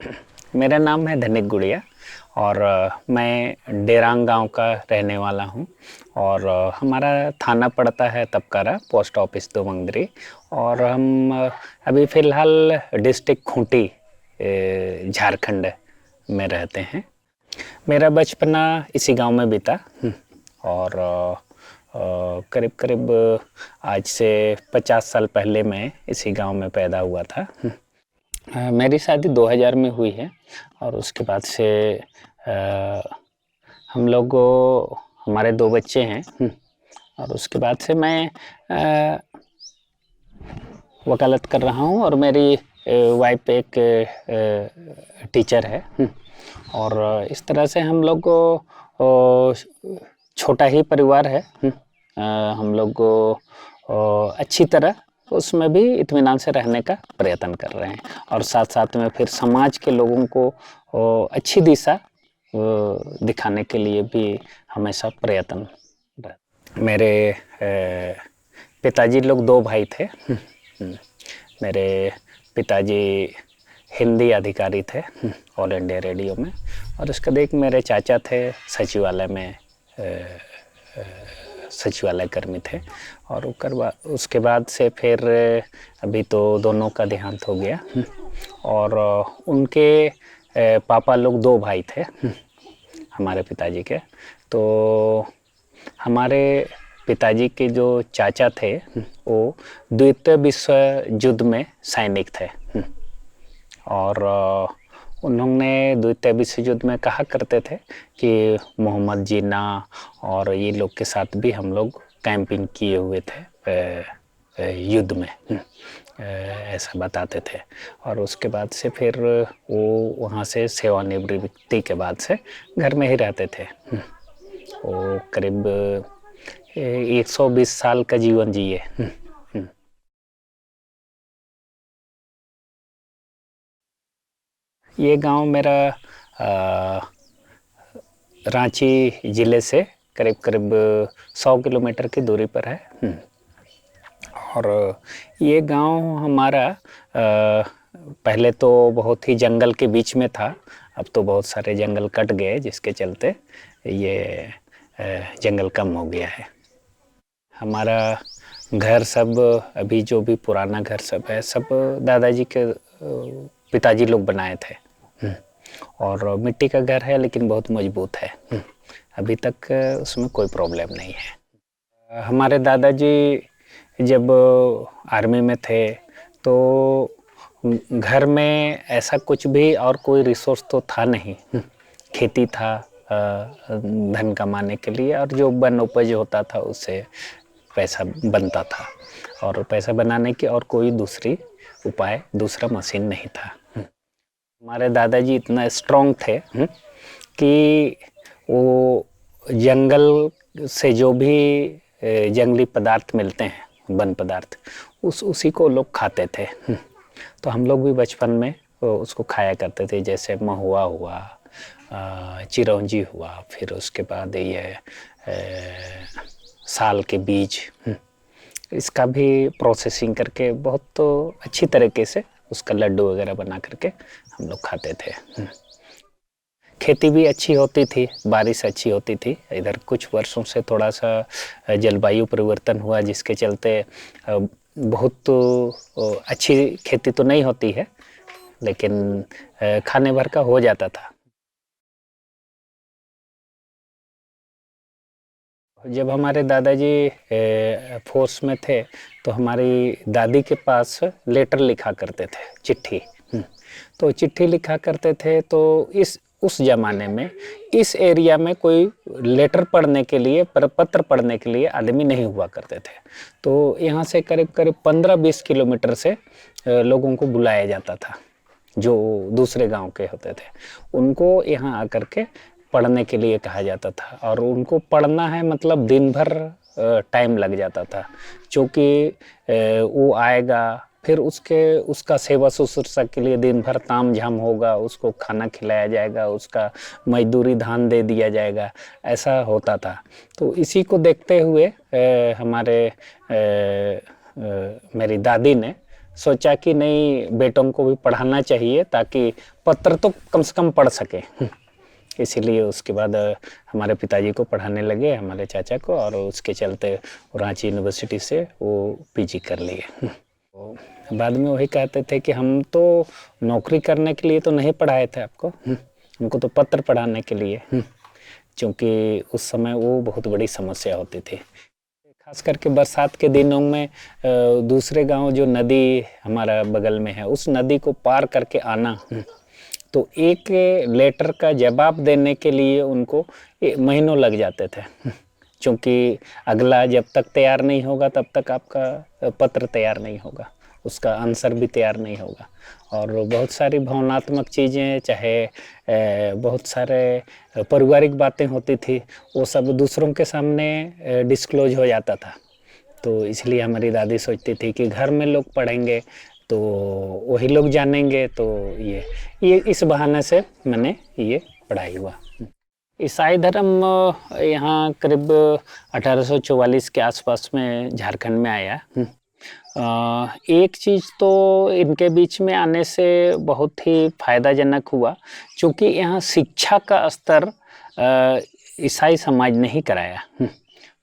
मेरा नाम है धनिक गुड़िया और मैं डेरांग गांव का रहने वाला हूं और हमारा थाना पड़ता है तपकारा, पोस्ट ऑफिस दोमंगरी। और हम अभी फ़िलहाल डिस्ट्रिक्ट खूंटी झारखंड में रहते हैं। मेरा बचपना इसी गांव में बीता और करीब करीब आज से 50 साल पहले मैं इसी गांव में पैदा हुआ था। मेरी शादी 2000 में हुई है और उसके बाद से हम लोग हमारे 2 बच्चे हैं। और उसके बाद से मैं वकालत कर रहा हूँ और मेरी वाइफ एक टीचर है। और इस तरह से हम लोग को छोटा ही परिवार है। हम लोग को अच्छी तरह उसमें भी इत्मीनान से रहने का प्रयत्न कर रहे हैं और साथ साथ में फिर समाज के लोगों को अच्छी दिशा दिखाने के लिए भी हमेशा प्रयत्न। मेरे पिताजी लोग 2 भाई थे। मेरे पिताजी हिंदी अधिकारी थे ऑल इंडिया रेडियो में, और उसके बाद एक मेरे चाचा थे सचिवालय में, सचिवालय कर्मी थे। और उसके बाद से फिर अभी तो दोनों का देहांत हो गया। और उनके पापा लोग 2 भाई थे हमारे पिताजी के। तो हमारे पिताजी के जो चाचा थे वो द्वितीय विश्व युद्ध में सैनिक थे। और उन्होंने द्वितीय विश्व युद्ध में कहा करते थे कि मोहम्मद जिन्ना और ये लोग के साथ भी हम लोग कैंपिंग किए हुए थे युद्ध में, ऐसा बताते थे। और उसके बाद से फिर वो वहाँ से सेवानिवृत्ति के बाद से घर में ही रहते थे। वो करीब 120 साल का जीवन जिए। ये गांव मेरा रांची ज़िले से करीब करीब 100 किलोमीटर की दूरी पर है। और ये गांव हमारा पहले तो बहुत ही जंगल के बीच में था। अब तो बहुत सारे जंगल कट गए जिसके चलते ये जंगल कम हो गया है। हमारा घर सब अभी जो भी पुराना घर सब है सब दादाजी के पिताजी लोग बनाए थे। और मिट्टी का घर है लेकिन बहुत मजबूत है। अभी तक उसमें कोई प्रॉब्लम नहीं है। हमारे दादाजी जब आर्मी में थे तो घर में ऐसा कुछ भी और कोई रिसोर्स तो था नहीं। खेती था धन कमाने के लिए, और जो वन उपज होता था उससे पैसा बनता था। और पैसा बनाने की और कोई दूसरा मशीन नहीं था। हमारे दादाजी इतना स्ट्रॉन्ग थे कि वो जंगल से जो भी जंगली पदार्थ मिलते हैं, वन पदार्थ, उसी को लोग खाते थे। तो हम लोग भी बचपन में उसको खाया करते थे, जैसे महुआ हुआ, चिरौंजी हुआ, फिर उसके बाद ये साल के बीज, इसका भी प्रोसेसिंग करके बहुत तो अच्छी तरीके से उसका लड्डू वगैरह बना करके हम लोग खाते थे। खेती भी अच्छी होती थी, बारिश अच्छी होती थी। इधर कुछ वर्षों से थोड़ा सा जलवायु परिवर्तन हुआ जिसके चलते बहुत अच्छी खेती तो नहीं होती है, लेकिन खाने भर का हो जाता था। जब हमारे दादाजी फोर्स में थे तो हमारी दादी के पास लेटर लिखा करते थे, चिट्ठी। तो चिट्ठी लिखा करते थे तो उस ज़माने में इस एरिया में कोई लेटर पढ़ने के लिए, पत्र पढ़ने के लिए आदमी नहीं हुआ करते थे। तो यहाँ से करीब करीब 15-20 किलोमीटर से लोगों को बुलाया जाता था जो दूसरे गांव के होते थे। उनको यहाँ आकर के पढ़ने के लिए कहा जाता था, और उनको पढ़ना है मतलब दिन भर टाइम लग जाता था, क्योंकि वो आएगा फिर उसका सेवा शुश्रूषा के लिए दिन भर ताम झाम होगा, उसको खाना खिलाया जाएगा, उसका मजदूरी धान दे दिया जाएगा, ऐसा होता था। तो इसी को देखते हुए मेरी दादी ने सोचा कि नहीं, बेटों को भी पढ़ाना चाहिए ताकि पत्र तो कम से कम पढ़ सके। इसीलिए उसके बाद हमारे पिताजी को पढ़ाने लगे, हमारे चाचा को, और उसके चलते रांची यूनिवर्सिटी से वो पीजी कर लिए। तो बाद में वही कहते थे कि हम तो नौकरी करने के लिए तो नहीं पढ़ाए थे आपको, हमको तो पत्र पढ़ाने के लिए, क्योंकि उस समय वो बहुत बड़ी समस्या होती थी। खास करके बरसात के दिनों में दूसरे गांव जो नदी हमारा बगल में है, उस नदी को पार करके आना, तो एक लेटर का जवाब देने के लिए उनको महीनों लग जाते थे, क्योंकि अगला जब तक तैयार नहीं होगा तब तक आपका पत्र तैयार नहीं होगा, उसका आंसर भी तैयार नहीं होगा। और बहुत सारी भावनात्मक चीज़ें, चाहे बहुत सारे पारिवारिक बातें होती थी, वो सब दूसरों के सामने डिस्क्लोज हो जाता था। तो इसलिए हमारी दादी सोचती थी कि घर में लोग पढ़ेंगे तो वही लोग जानेंगे, तो ये इस बहाने से मैंने ये पढ़ाई हुआ। ईसाई धर्म यहाँ करीब 1844 के आसपास में झारखंड में आया। एक चीज़ तो इनके बीच में आने से बहुत ही फायदाजनक हुआ, क्योंकि यहाँ शिक्षा का स्तर ईसाई समाज ने ही कराया।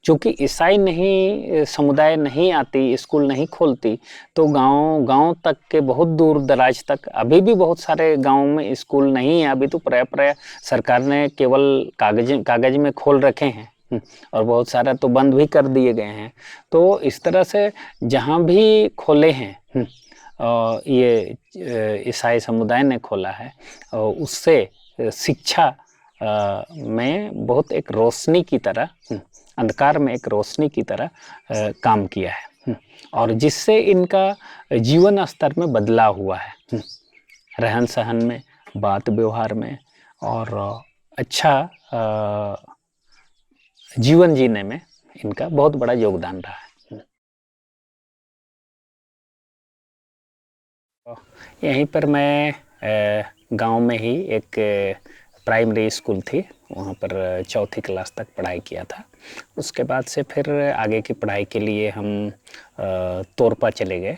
क्योंकि ईसाई नहीं समुदाय नहीं आती, स्कूल नहीं खोलती, तो गांव तक के बहुत दूर दराज तक अभी भी बहुत सारे गांव में स्कूल नहीं है। अभी तो प्राय सरकार ने केवल कागज में खोल रखे हैं, और बहुत सारा तो बंद भी कर दिए गए हैं। तो इस तरह से जहाँ भी खोले हैं, ये ईसाई समुदाय ने खोला है, उससे शिक्षा में बहुत एक रोशनी की तरह, अंधकार में एक रोशनी की तरह काम किया है, और जिससे इनका जीवन स्तर में बदलाव हुआ है, रहन सहन में, बात व्यवहार में, और अच्छा जीवन जीने में इनका बहुत बड़ा योगदान रहा है। यहीं पर मैं गांव में ही एक प्राइमरी स्कूल थी, वहाँ पर चौथी क्लास तक पढ़ाई किया था। उसके बाद से फिर आगे की पढ़ाई के लिए हम तोरपा चले गए।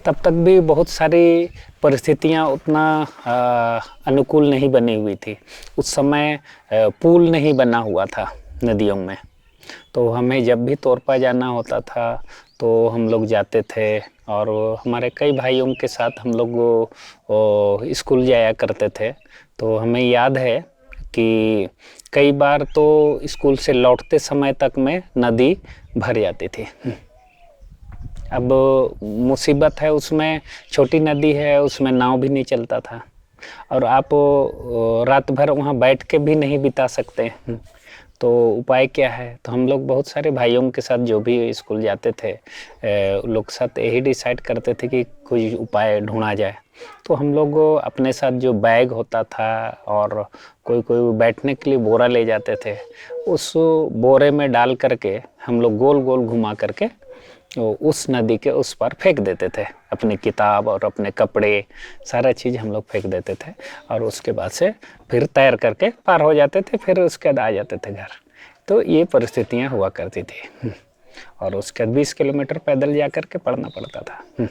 तब तक भी बहुत सारी परिस्थितियाँ उतना अनुकूल नहीं बनी हुई थी। उस समय पुल नहीं बना हुआ था नदियों में, तो हमें जब भी तोरपा जाना होता था तो हम लोग जाते थे, और हमारे कई भाइयों के साथ हम लोग स्कूल जाया करते थे। तो हमें याद है कि कई बार तो स्कूल से लौटते समय तक में नदी भर जाती थी। अब मुसीबत है, उसमें छोटी नदी है, उसमें नाव भी नहीं चलता था, और आप रात भर वहाँ बैठ के भी नहीं बिता सकते। तो उपाय क्या है? तो हम लोग बहुत सारे भाइयों के साथ जो भी स्कूल जाते थे, उन लोग के साथ यही डिसाइड करते थे कि कोई उपाय ढूंढा जाए। तो हम लोग अपने साथ जो बैग होता था, और कोई बैठने के लिए बोरा ले जाते थे, उस बोरे में डाल करके हम लोग गोल गोल घुमा करके उस नदी के उस पार फेंक देते थे। अपनी किताब और अपने कपड़े, सारा चीज़ हम लोग फेंक देते थे, और उसके बाद से फिर तैर करके पार हो जाते थे, फिर उसके बाद आ जाते थे घर। तो ये परिस्थितियाँ हुआ करती थी, और उसके बाद 20 किलोमीटर पैदल जा कर के पढ़ना पड़ता था।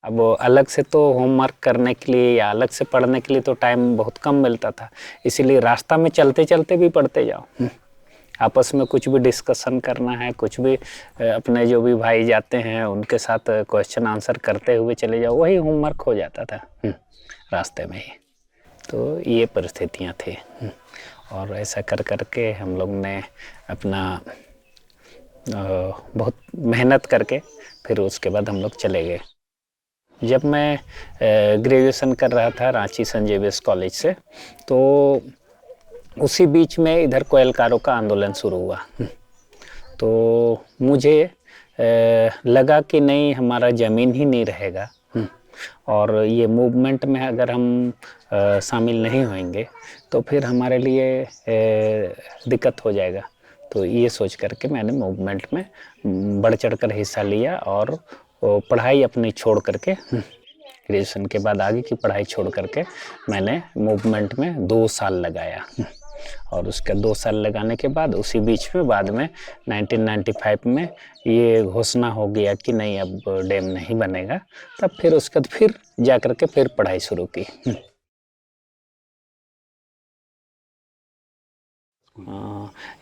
अब अलग से तो होमवर्क करने के लिए या अलग से पढ़ने के लिए तो टाइम बहुत कम मिलता था, इसीलिए रास्ता में चलते चलते भी पढ़ते जाओ। आपस में कुछ भी डिस्कशन करना है, कुछ भी अपने जो भी भाई जाते हैं उनके साथ क्वेश्चन आंसर करते हुए चले जाओ, वही होमवर्क हो जाता था रास्ते में ही। तो ये परिस्थितियाँ थी, और ऐसा कर के हम लोग ने अपना बहुत मेहनत करके फिर उसके बाद हम लोग चले गए। जब मैं ग्रेजुएशन कर रहा था रांची सेंट जेवियर्स कॉलेज से, तो उसी बीच में इधर कोयलकारों का आंदोलन शुरू हुआ। तो मुझे लगा कि नहीं, हमारा ज़मीन ही नहीं रहेगा, और ये मूवमेंट में अगर हम शामिल नहीं होंगे तो फिर हमारे लिए दिक्कत हो जाएगा। तो ये सोच करके मैंने मूवमेंट में बढ़ चढ़ कर हिस्सा लिया, और पढ़ाई अपनी छोड़ करके, ग्रेजुएशन के बाद आगे की पढ़ाई छोड़ करके मैंने मूवमेंट में 2 साल लगाया। और उसका 2 साल लगाने के बाद उसी बीच में बाद में 1995 में ये घोषणा हो गया कि नहीं अब डैम नहीं बनेगा। तब फिर उसके बाद फिर जा कर के फिर पढ़ाई शुरू की।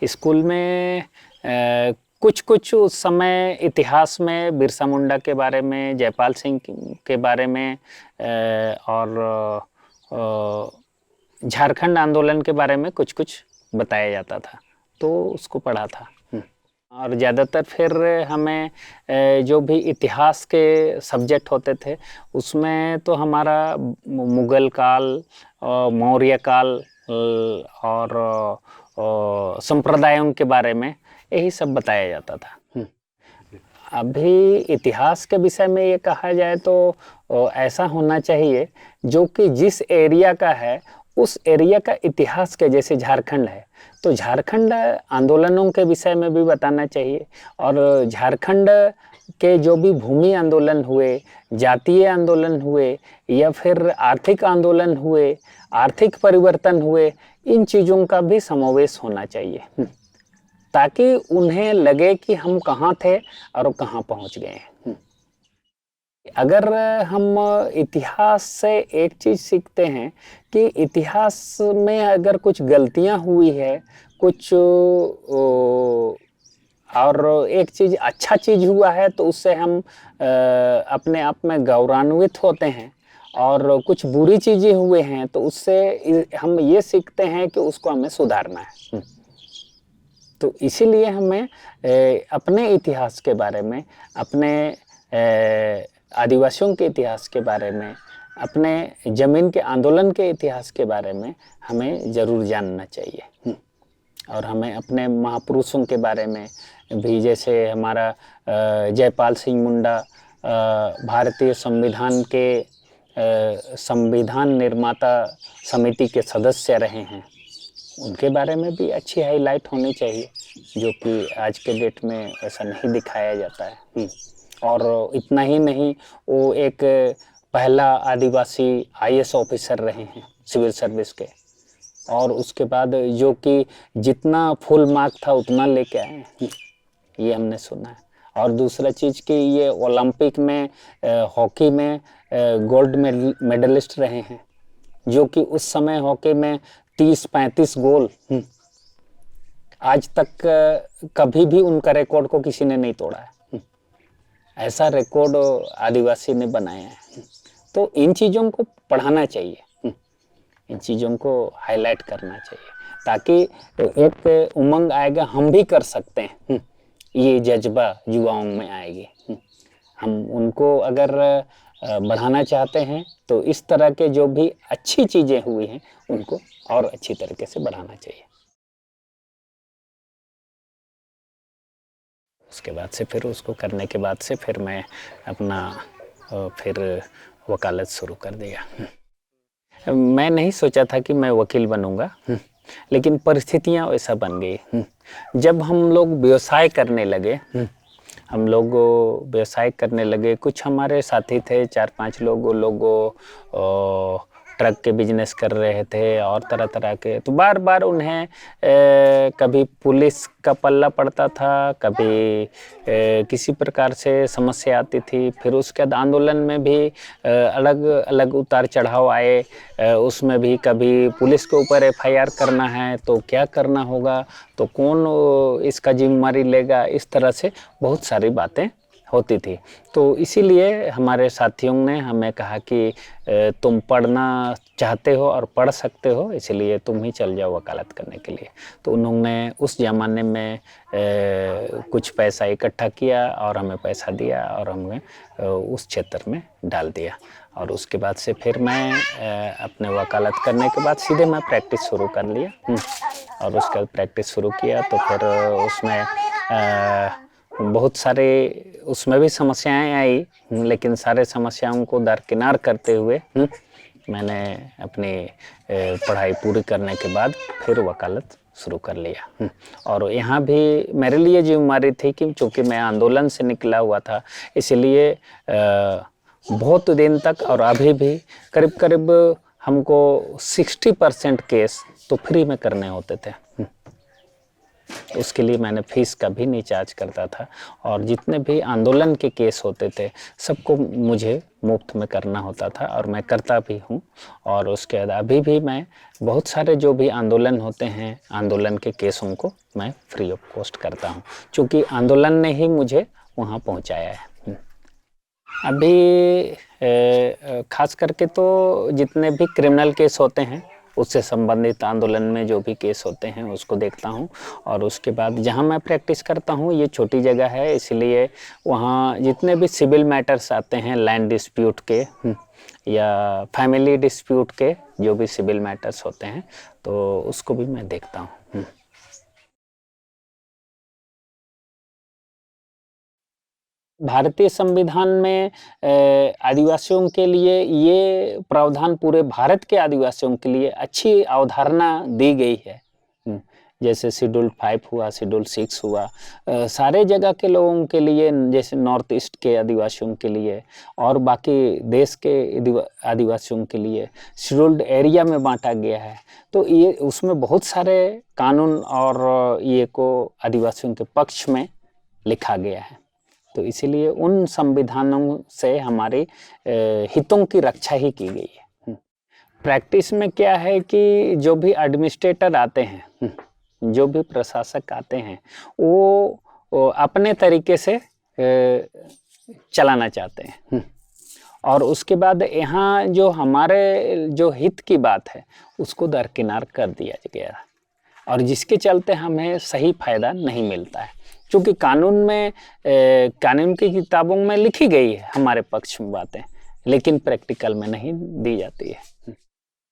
स्कूल में कुछ कुछ उस समय इतिहास में बिरसा मुंडा के बारे में, जयपाल सिंह के बारे में और झारखंड आंदोलन के बारे में कुछ कुछ बताया जाता था, तो उसको पढ़ा था। और ज़्यादातर फिर हमें जो भी इतिहास के सब्जेक्ट होते थे उसमें तो हमारा मुग़ल काल, मौर्य काल और संप्रदायों के बारे में यही सब बताया जाता था। अभी इतिहास के विषय में ये कहा जाए तो ऐसा होना चाहिए जो कि जिस एरिया का है उस एरिया का इतिहास के, जैसे झारखंड है तो झारखंड आंदोलनों के विषय में भी बताना चाहिए, और झारखंड के जो भी भूमि आंदोलन हुए, जातीय आंदोलन हुए या फिर आर्थिक आंदोलन हुए, आर्थिक परिवर्तन हुए, इन चीज़ों का भी समावेश होना चाहिए ताकि उन्हें लगे कि हम कहाँ थे और कहाँ पहुँच गए हैं। अगर हम इतिहास से एक चीज़ सीखते हैं कि इतिहास में अगर कुछ गलतियाँ हुई है, कुछ और एक चीज़ अच्छा चीज़ हुआ है तो उससे हम अपने आप में गौरवान्वित होते हैं, और कुछ बुरी चीज़ें हुए हैं तो उससे हम ये सीखते हैं कि उसको हमें सुधारना है। तो इसीलिए हमें अपने इतिहास के बारे में, अपने आदिवासियों के इतिहास के बारे में, अपने ज़मीन के आंदोलन के इतिहास के बारे में हमें ज़रूर जानना चाहिए। और हमें अपने महापुरुषों के बारे में भी, जैसे हमारा जयपाल सिंह मुंडा भारतीय संविधान के संविधान निर्माता समिति के सदस्य रहे हैं, उनके बारे में भी अच्छी हाईलाइट होनी चाहिए, जो कि आज के डेट में ऐसा नहीं दिखाया जाता है। और इतना ही नहीं, वो एक पहला आदिवासी आईएएस ऑफिसर रहे हैं सिविल सर्विस के, और उसके बाद जो कि जितना फुल मार्क था उतना लेके आए हैं, ये हमने सुना है। और दूसरा चीज़ कि ये ओलंपिक में हॉकी में गोल्ड मेडलिस्ट रहे हैं, जो कि उस समय हॉकी में 30-35 गोल, आज तक कभी भी उनका रिकॉर्ड को किसी ने नहीं तोड़ा है। ऐसा रिकॉर्ड आदिवासी ने बनाया है। तो इन चीज़ों को पढ़ाना चाहिए, इन चीज़ों को हाईलाइट करना चाहिए, ताकि एक उमंग आएगा, हम भी कर सकते हैं, ये जज्बा युवाओं में आएगी। हम उनको अगर बढ़ाना चाहते हैं तो इस तरह के जो भी अच्छी चीज़ें हुई हैं उनको और अच्छी तरीके से बढ़ाना चाहिए। उसके बाद से फिर उसको करने के बाद से फिर मैं अपना फिर वकालत शुरू कर दिया। मैं नहीं सोचा था कि मैं वकील बनूंगा, लेकिन परिस्थितियां वैसा बन गई। जब हम लोग व्यवसाय करने लगे, कुछ हमारे साथी थे 4-5 लोग, वो लोग ट्रक के बिजनेस कर रहे थे और तरह तरह के, तो बार बार उन्हें कभी पुलिस का पल्ला पड़ता था, कभी किसी प्रकार से समस्या आती थी। फिर उसके बाद आंदोलन में भी अलग अलग उतार चढ़ाव आए, उसमें भी कभी पुलिस के ऊपर एफआईआर करना है तो क्या करना होगा, तो कौन इसका जिम्मेदारी लेगा, इस तरह से बहुत सारी बातें होती थी। तो इसीलिए हमारे साथियों ने हमें कहा कि तुम पढ़ना चाहते हो और पढ़ सकते हो, इसलिए तुम ही चल जाओ वकालत करने के लिए। तो उन्होंने उस ज़माने में कुछ पैसा इकट्ठा किया और हमें पैसा दिया और हमने उस क्षेत्र में डाल दिया। और उसके बाद से फिर मैं अपने वकालत करने के बाद सीधे मैं प्रैक्टिस शुरू कर लिया। और उसके बाद प्रैक्टिस शुरू किया तो फिर उसमें बहुत सारे उसमें भी समस्याएं आई, लेकिन सारे समस्याओं को दरकिनार करते हुए मैंने अपनी पढ़ाई पूरी करने के बाद फिर वकालत शुरू कर लिया। और यहाँ भी मेरे लिए जिम्मेदारी थी कि चूँकि मैं आंदोलन से निकला हुआ था, इसलिए बहुत दिन तक और अभी भी करीब करीब हमको 60% केस तो फ्री में करने होते थे। उसके लिए मैंने फीस कभी नहीं चार्ज करता था, और जितने भी आंदोलन के केस होते थे सबको मुझे मुफ्त में करना होता था, और मैं करता भी हूँ। और उसके बाद अभी भी मैं बहुत सारे जो भी आंदोलन होते हैं, आंदोलन के केसों को मैं फ्री ऑफ कॉस्ट करता हूँ, क्योंकि आंदोलन ने ही मुझे वहाँ पहुँचाया है। अभी खास करके तो जितने भी क्रिमिनल केस होते हैं उससे संबंधित आंदोलन में जो भी केस होते हैं उसको देखता हूँ। और उसके बाद जहाँ मैं प्रैक्टिस करता हूँ ये छोटी जगह है, इसलिए वहाँ जितने भी सिविल मैटर्स आते हैं, लैंड डिस्प्यूट के या फैमिली डिस्प्यूट के, जो भी सिविल मैटर्स होते हैं तो उसको भी मैं देखता हूँ। भारतीय संविधान में आदिवासियों के लिए ये प्रावधान पूरे भारत के आदिवासियों के लिए अच्छी अवधारणा दी गई है। जैसे शेड्यूल 5 हुआ, शेड्यूल 6 हुआ, सारे जगह के लोगों के लिए, जैसे नॉर्थ ईस्ट के आदिवासियों के लिए और बाकी देश के आदिवासियों के लिए शेड्यूल्ड एरिया में बांटा गया है। तो ये उसमें बहुत सारे कानून और ये को आदिवासियों के पक्ष में लिखा गया है। तो इसीलिए उन संविधानों से हमारे हितों की रक्षा ही की गई है। प्रैक्टिस में क्या है कि जो भी एडमिनिस्ट्रेटर आते हैं, जो भी प्रशासक आते हैं, वो अपने तरीके से चलाना चाहते हैं। और उसके बाद यहाँ जो हमारे जो हित की बात है उसको दरकिनार कर दिया गया, और जिसके चलते हमें सही फायदा नहीं मिलता है। क्योंकि कानून में कानून की किताबों में लिखी गई है हमारे पक्ष में बातें, लेकिन प्रैक्टिकल में नहीं दी जाती है।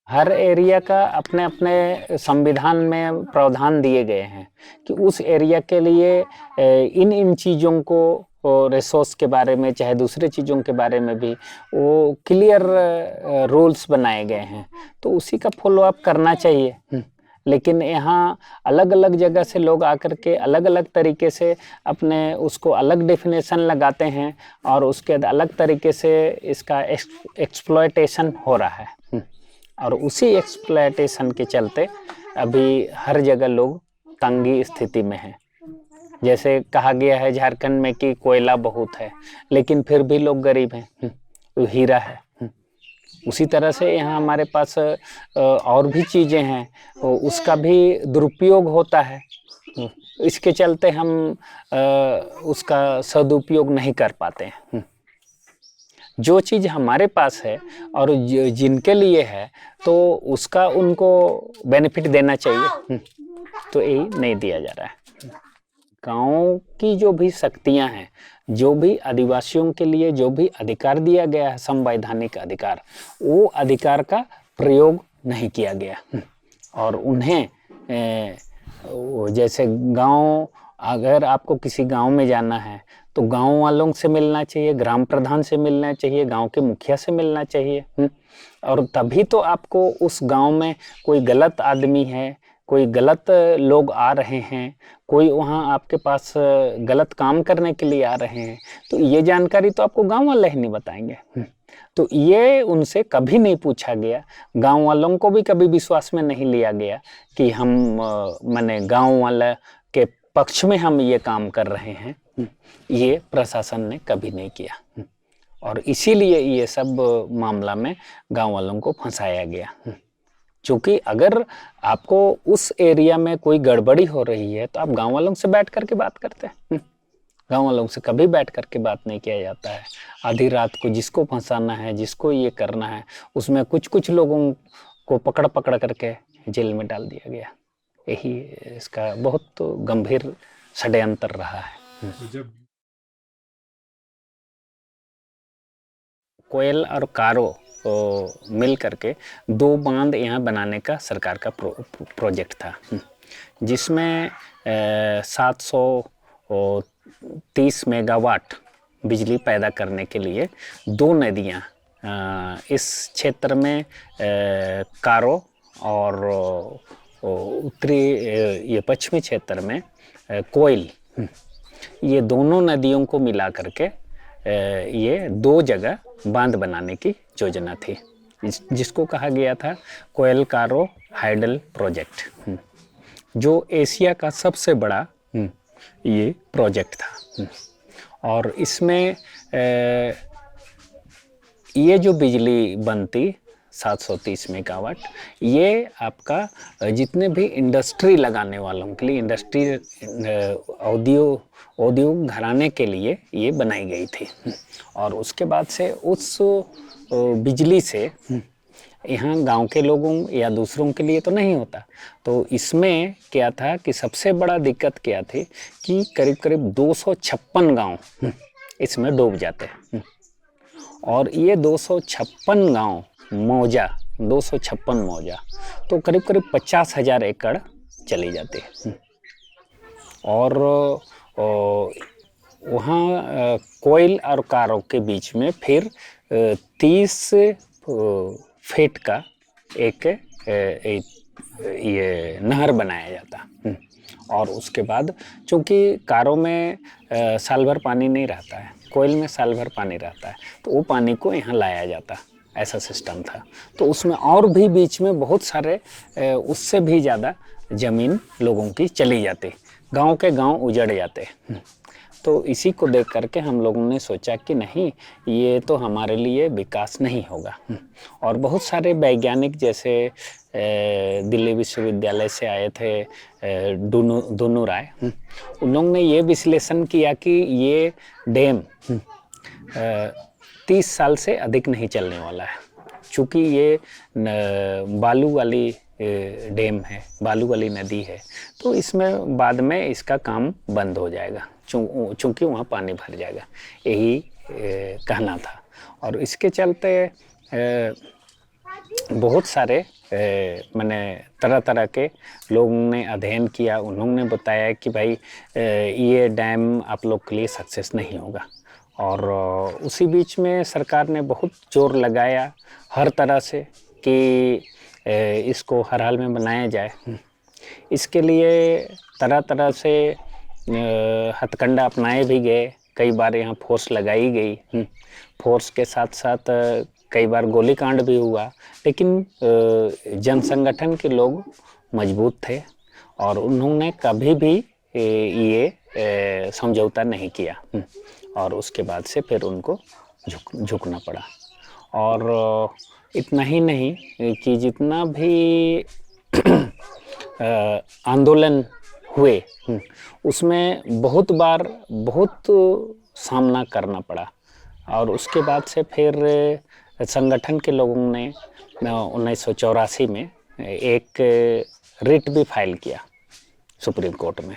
हर एरिया का अपने अपने संविधान में प्रावधान दिए गए हैं कि उस एरिया के लिए इन चीज़ों को, रिसोर्स के बारे में चाहे दूसरे चीज़ों के बारे में भी वो क्लियर रूल्स बनाए गए हैं, तो उसी का फॉलो अप करना चाहिए। लेकिन यहाँ अलग अलग जगह से लोग आकर के अलग अलग तरीके से अपने उसको अलग डेफिनेशन लगाते हैं, और उसके बाद अलग तरीके से इसका एक्सप्लॉयटेशन हो रहा है। और उसी एक्सप्लॉयटेशन के चलते अभी हर जगह लोग तंगी स्थिति में हैं। जैसे कहा गया है झारखंड में कि कोयला बहुत है, लेकिन फिर भी लोग गरीब हैं, वो हीरा है। उसी तरह से यहाँ हमारे पास और भी चीज़ें हैं, उसका भी दुरुपयोग होता है। इसके चलते हम उसका सदुपयोग नहीं कर पाते हैं। जो चीज़ हमारे पास है और जिनके लिए है तो उसका उनको बेनिफिट देना चाहिए, तो यही नहीं दिया जा रहा है। गाँव की जो भी शक्तियाँ हैं, जो भी आदिवासियों के लिए जो भी अधिकार दिया गया है, संवैधानिक अधिकार, वो अधिकार का प्रयोग नहीं किया गया। और उन्हें जैसे गाँव, अगर आपको किसी गांव में जाना है तो गांव वालों से मिलना चाहिए, ग्राम प्रधान से मिलना चाहिए, गांव के मुखिया से मिलना चाहिए। और तभी तो आपको उस गांव में कोई गलत आदमी है, कोई गलत लोग आ रहे हैं, कोई वहाँ आपके पास गलत काम करने के लिए आ रहे हैं, तो ये जानकारी तो आपको गांव वाले ही नहीं बताएंगे। तो ये उनसे कभी नहीं पूछा गया, गांव वालों को भी कभी विश्वास में नहीं लिया गया कि हम माने गांव वाला के पक्ष में हम ये काम कर रहे हैं। ये प्रशासन ने कभी नहीं किया, और इसीलिए ये सब मामला में गांव वालों को फंसाया गया। क्योंकि अगर आपको उस एरिया में कोई गड़बड़ी हो रही है तो आप गांव वालों से बैठ करके बात करते हैं। गांव वालों से कभी बैठ करके बात नहीं किया जाता है। आधी रात को जिसको फंसाना है, जिसको ये करना है, उसमें कुछ लोगों को पकड़ करके जेल में डाल दिया गया। यही इसका बहुत गंभीर षड्यंत्र रहा है। कोयल और कारो मिल करके 2 बांध यहाँ बनाने का सरकार का प्रोजेक्ट था, जिसमें 730 मेगावाट बिजली पैदा करने के लिए 2 नदियाँ इस क्षेत्र में कारो और उत्तरी ये पश्चिमी क्षेत्र में कोयल, ये दोनों नदियों को मिला करके ये 2 जगह बांध बनाने की योजना थी। जिसको कहा गया था कोएलकारो हाइडल प्रोजेक्ट, जो एशिया का सबसे बड़ा ये प्रोजेक्ट था। और इसमें ये जो बिजली बनती 730 मेगावाट, ये आपका जितने भी इंडस्ट्री लगाने वालों के लिए, इंडस्ट्री औद्योग घराने के लिए ये बनाई गई थी। और उसके बाद से उस बिजली से यहाँ गांव के लोगों या दूसरों के लिए तो नहीं होता। तो इसमें क्या था कि सबसे बड़ा दिक्कत क्या थी कि करीब करीब 256 गांव इसमें डूब जाते हैं। और ये 256 गांव मौजा, 256 मौजा, तो करीब करीब 50,000 एकड़ चली जाती है। और वहाँ कोयल और कारो के बीच में फिर 30 फीट का एक ये नहर बनाया जाता। और उसके बाद चूँकि कारों में साल भर पानी नहीं रहता है, कोयल में साल भर पानी रहता है, तो वो पानी को यहाँ लाया जाता, ऐसा सिस्टम था। तो उसमें और भी बीच में बहुत सारे उससे भी ज़्यादा ज़मीन लोगों की चली जाती, गांव के गांव उजड़ जाते। तो इसी को देख करके हम लोगों ने सोचा कि नहीं, ये तो हमारे लिए विकास नहीं होगा। और बहुत सारे वैज्ञानिक जैसे दिल्ली विश्वविद्यालय से आए थे दुनू राय, उन लोगों ने ये विश्लेषण किया कि ये डैम 30 साल से अधिक नहीं चलने वाला है, चूँकि ये बालू वाली डैम है, बालू वाली नदी है, तो इसमें बाद में इसका काम बंद हो जाएगा, चूँकि वहाँ पानी भर जाएगा, यही कहना था। और इसके चलते बहुत सारे मैंने तरह तरह के लोगों ने अध्ययन किया, उन्होंने बताया कि भाई ये डैम आप लोग के लिए सक्सेस नहीं होगा। और उसी बीच में सरकार ने बहुत जोर लगाया हर तरह से कि इसको हर हाल में बनाया जाए। इसके लिए तरह तरह से हथकंडा अपनाए भी गए, कई बार यहाँ फोर्स लगाई गई, फोर्स के साथ साथ कई बार गोलीकांड भी हुआ, लेकिन जन संगठन के लोग मजबूत थे और उन्होंने कभी भी ये समझौता नहीं किया। और उसके बाद से फिर उनको झुकना पड़ा। और इतना ही नहीं कि जितना भी आंदोलन हुए उसमें बहुत बार बहुत सामना करना पड़ा। और उसके बाद से फिर संगठन के लोगों ने 1984 में एक रिट भी फाइल किया सुप्रीम कोर्ट में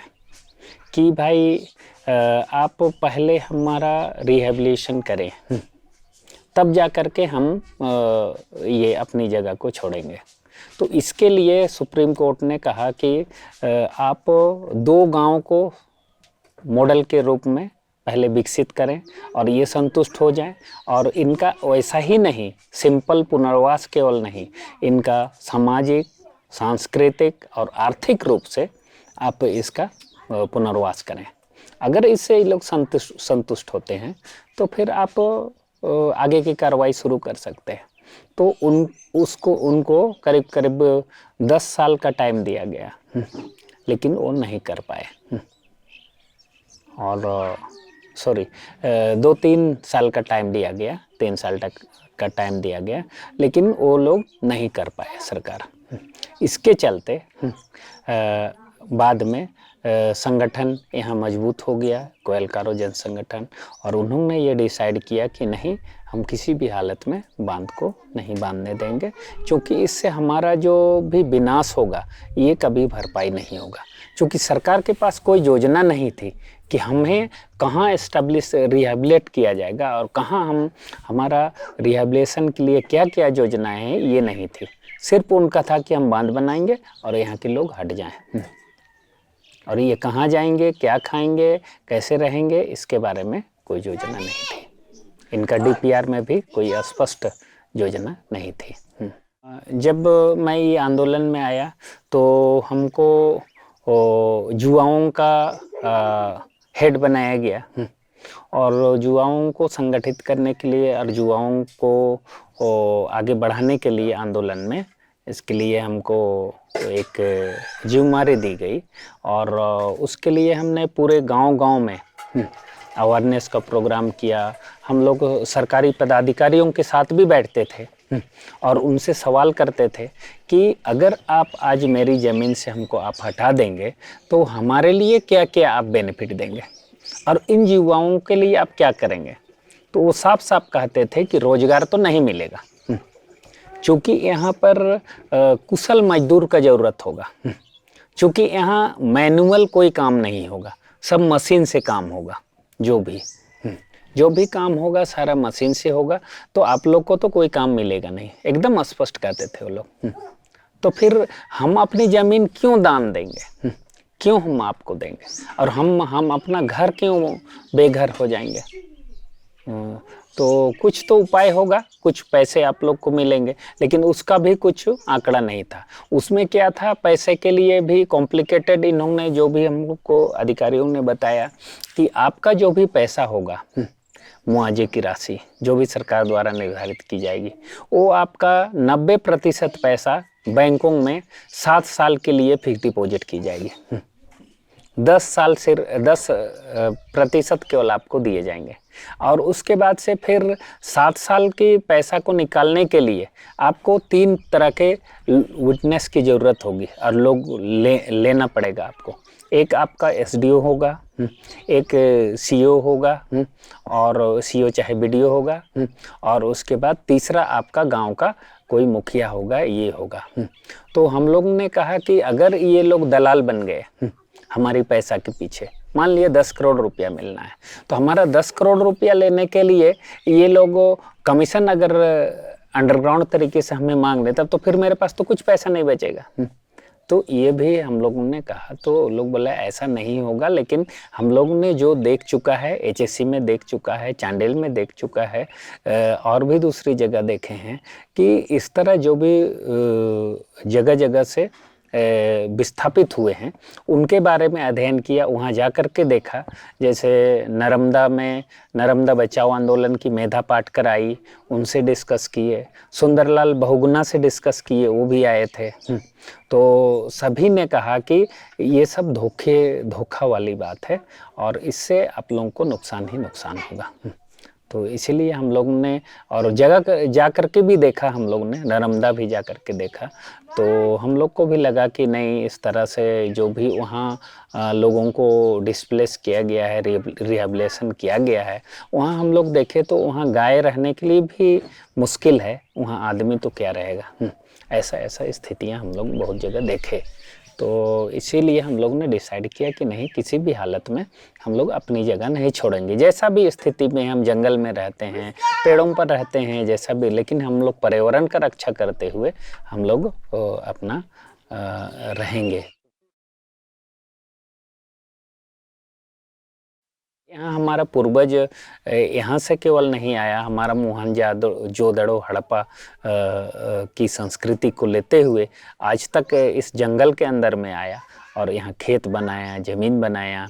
कि भाई आप पहले हमारा रिहेबिलिटेशन करें, तब जा कर के हम ये अपनी जगह को छोड़ेंगे। तो इसके लिए सुप्रीम कोर्ट ने कहा कि आप 2 गांव को मॉडल के रूप में पहले विकसित करें और ये संतुष्ट हो जाएं, और इनका वैसा ही नहीं सिंपल पुनर्वास केवल नहीं, इनका सामाजिक, सांस्कृतिक और आर्थिक रूप से आप इसका पुनर्वास करें। अगर इससे ये लोग संतुष्ट होते हैं तो फिर आप आगे की कार्रवाई शुरू कर सकते हैं। तो उनको करीब करीब 10 साल का टाइम दिया गया, लेकिन वो नहीं कर पाए। और 2-3 साल का टाइम दिया गया, 3 साल तक का टाइम दिया गया, लेकिन वो लोग नहीं कर पाए सरकार। इसके चलते बाद में संगठन यहाँ मजबूत हो गया, कोएलकारो जन संगठन, और उन्होंने ये डिसाइड किया कि नहीं, हम किसी भी हालत में बांध को नहीं बांधने देंगे, क्योंकि इससे हमारा जो भी विनाश होगा ये कभी भरपाई नहीं होगा। क्योंकि सरकार के पास कोई योजना नहीं थी कि हमें कहाँ एस्टेब्लिश रिहेबिलिट किया जाएगा और कहाँ हमारा रिहेबिलिटेशन के लिए क्या क्या योजनाएं हैं, ये नहीं थी। सिर्फ उनका था कि हम बांध बनाएंगे और यहाँ के लोग हट जाएं, और ये कहाँ जाएंगे, क्या खाएंगे, कैसे रहेंगे, इसके बारे में कोई योजना नहीं थी। इनका डीपीआर में भी कोई स्पष्ट योजना नहीं थी। जब मैं ये आंदोलन में आया तो हमको युवाओं का हेड बनाया गया, और युवाओं को संगठित करने के लिए और युवाओं को आगे बढ़ाने के लिए आंदोलन में, इसके लिए हमको एक जिम्मेदारी दी गई और उसके लिए हमने पूरे गांव-गांव में अवेयरनेस का प्रोग्राम किया। हम लोग सरकारी पदाधिकारियों के साथ भी बैठते थे और उनसे सवाल करते थे कि अगर आप आज मेरी ज़मीन से हमको आप हटा देंगे तो हमारे लिए क्या-क्या आप बेनिफिट देंगे और इन युवाओं के लिए आप क्या करेंगे? तो वो साफ-साफ कहते थे कि रोज़गार तो नहीं मिलेगा, चूँकि यहाँ पर कुशल मज़दूर का ज़रूरत होगा, चूँकि यहाँ मैनुअल कोई काम नहीं होगा, सब मशीन से काम होगा। जो भी काम होगा सारा मशीन से होगा, तो आप लोग को तो कोई काम मिलेगा नहीं, एकदम स्पष्ट कहते थे वो लोग। तो फिर हम अपनी ज़मीन क्यों दान देंगे? क्यों हम आपको देंगे और हम अपना घर क्यों बेघर हो जाएंगे? तो कुछ तो उपाय होगा, कुछ पैसे आप लोग को मिलेंगे, लेकिन उसका भी कुछ आंकड़ा नहीं था। उसमें क्या था, पैसे के लिए भी कॉम्प्लिकेटेड इन्होंने जो भी हमको अधिकारियों ने बताया कि आपका जो भी पैसा होगा, मुआवजे की राशि जो भी सरकार द्वारा निर्धारित की जाएगी, वो आपका 90% पैसा बैंकों में 7 साल के लिए फिक्स डिपॉजिट की जाएगी। 10% केवल आपको दिए जाएंगे और उसके बाद से फिर 7 साल के पैसा को निकालने के लिए आपको 3 तरह के विटनेस की ज़रूरत होगी और लोग लेना पड़ेगा आपको। एक आपका एसडीओ होगा, एक सीओ होगा और सीओ चाहे बीडीओ होगा और उसके बाद तीसरा आपका गांव का कोई मुखिया होगा, ये होगा। तो हम लोग ने कहा कि अगर ये लोग दलाल बन गए हमारी पैसा के पीछे, मान लिए 10 करोड़ रुपया मिलना है, तो हमारा 10 करोड़ रुपया लेने के लिए ये लोग कमीशन अगर अंडरग्राउंड तरीके से हमें मांग रहे, तब तो फिर मेरे पास तो कुछ पैसा नहीं बचेगा। तो ये भी हम लोगों ने कहा, तो लोग बोला ऐसा नहीं होगा, लेकिन हम लोग ने जो देख चुका है, एचएससी में देख चुका है, चांडिल में देख चुका है और भी दूसरी जगह देखे हैं कि इस तरह जो भी जगह जगह से विस्थापित हुए हैं उनके बारे में अध्ययन किया, वहाँ जा कर के देखा। जैसे नर्मदा में नर्मदा बचाओ आंदोलन की मेधा पाटकर आई, उनसे डिस्कस किए, सुंदरलाल बहुगुणा से डिस्कस किए, वो भी आए थे। तो सभी ने कहा कि ये सब धोखा वाली बात है और इससे आप लोगों को नुकसान ही नुकसान होगा। तो इसीलिए हम लोग ने और जगह जा कर के भी देखा, हम लोग ने नर्मदा भी जा कर के देखा, तो हम लोग को भी लगा कि नहीं, इस तरह से जो भी वहाँ लोगों को डिस्प्लेस किया गया है, रिहेबिलिटेशन किया गया है, वहाँ हम लोग देखे तो वहाँ गाय रहने के लिए भी मुश्किल है, वहाँ आदमी तो क्या रहेगा। ऐसा स्थितियाँ हम लोग बहुत जगह देखे। तो इसीलिए हम लोग ने डिसाइड किया कि नहीं, किसी भी हालत में हम लोग अपनी जगह नहीं छोड़ेंगे। जैसा भी स्थिति में हम जंगल में रहते हैं, पेड़ों पर रहते हैं, जैसा भी, लेकिन हम लोग पर्यावरण का रक्षा करते हुए हम लोग अपना रहेंगे। यहाँ हमारा पूर्वज यहाँ से केवल नहीं आया, हमारा मोहनजोदड़ो हड़प्पा की संस्कृति को लेते हुए आज तक इस जंगल के अंदर में आया और यहाँ खेत बनाया, ज़मीन बनाया